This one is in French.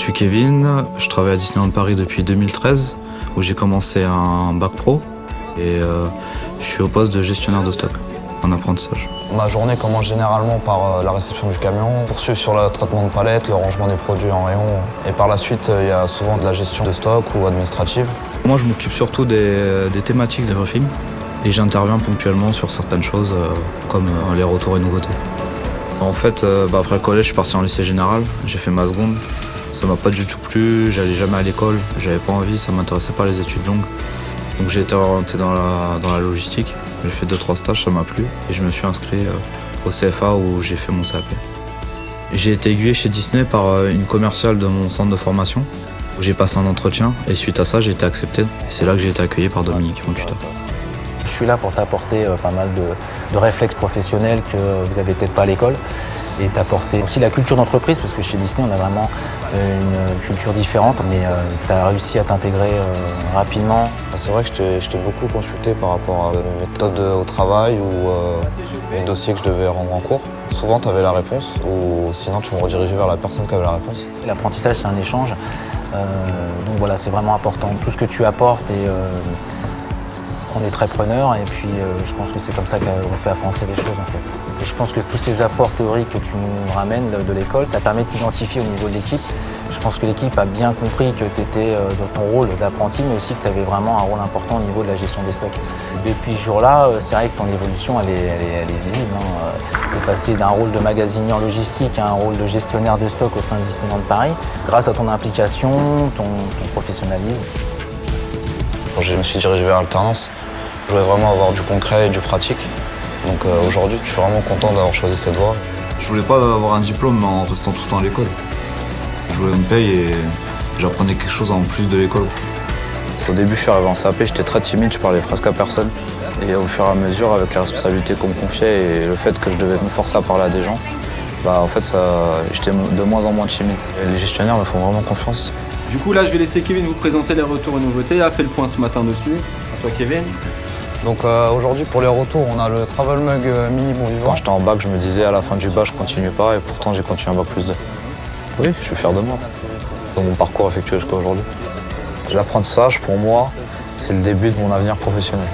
suis Kevin, je travaille à Disneyland Paris depuis 2013, où j'ai commencé un bac pro et je suis au poste de gestionnaire de stock en apprentissage. Ma journée commence généralement par la réception du camion, poursuivre sur le traitement de palettes, le rangement des produits en rayon et par la suite il y a souvent de la gestion de stock ou administrative. Moi je m'occupe surtout des thématiques des refilms et j'interviens ponctuellement sur certaines choses comme les retours et nouveautés. En fait, après le collège, je suis parti en lycée général, j'ai fait ma seconde. Ça m'a pas du tout plu, j'allais jamais à l'école, j'avais pas envie, ça m'intéressait pas les études longues. Donc j'ai été orienté dans la logistique, j'ai fait 2-3 stages, ça m'a plu et je me suis inscrit au CFA où j'ai fait mon CAP. J'ai été aiguillé chez Disney par une commerciale de mon centre de formation où j'ai passé un entretien et suite à ça j'ai été accepté. Et c'est là que j'ai été accueilli par Dominique, mon tuteur. Je suis là pour t'apporter pas mal de réflexes professionnels que vous n'avez peut-être pas à l'école et t'apporter aussi la culture d'entreprise parce que chez Disney on a vraiment une culture différente mais tu as réussi à t'intégrer rapidement. C'est vrai que je t'ai beaucoup consulté par rapport à mes méthodes au travail ou mes dossiers que je devais rendre en cours. Souvent tu avais la réponse ou sinon tu me redirigeais vers la personne qui avait la réponse. L'apprentissage c'est un échange, donc voilà c'est vraiment important. Tout ce que tu apportes et on est très preneur et puis je pense que c'est comme ça qu'on fait avancer les choses en fait. Et je pense que tous ces apports théoriques que tu nous ramènes de l'école, ça permet de t'identifier au niveau de l'équipe. Je pense que l'équipe a bien compris que tu étais dans ton rôle d'apprenti, mais aussi que tu avais vraiment un rôle important au niveau de la gestion des stocks. Depuis ce jour-là, c'est vrai que ton évolution, elle est visible. Tu es passé d'un rôle de magasinier en logistique à un rôle de gestionnaire de stock au sein de Disneyland Paris, grâce à ton implication, ton professionnalisme. Quand je me suis dirigé vers l'alternance, je voulais vraiment avoir du concret et du pratique. Donc aujourd'hui, je suis vraiment content d'avoir choisi cette voie. Je voulais pas avoir un diplôme en restant tout le temps à l'école. Je voulais une paye et j'apprenais quelque chose en plus de l'école. Au début, je suis arrivé en CAP, j'étais très timide, je parlais presque à personne. Et au fur et à mesure, avec les responsabilités qu'on me confiait et le fait que je devais me forcer à parler à des gens, en fait, j'étais de moins en moins timide. Et les gestionnaires me font vraiment confiance. Du coup, là, je vais laisser Kevin vous présenter les retours et nouveautés. Il a fait le point ce matin dessus. À toi, Kevin. Donc aujourd'hui, pour les retours, on a le Travel Mug Mini Bon Vivant. Quand j'étais en bac, je me disais à la fin du bac, je continue pas et pourtant j'ai continué un bac plus 2. Oui, je suis fier de moi, dans mon parcours effectué jusqu'à aujourd'hui. L'apprentissage, pour moi, c'est le début de mon avenir professionnel.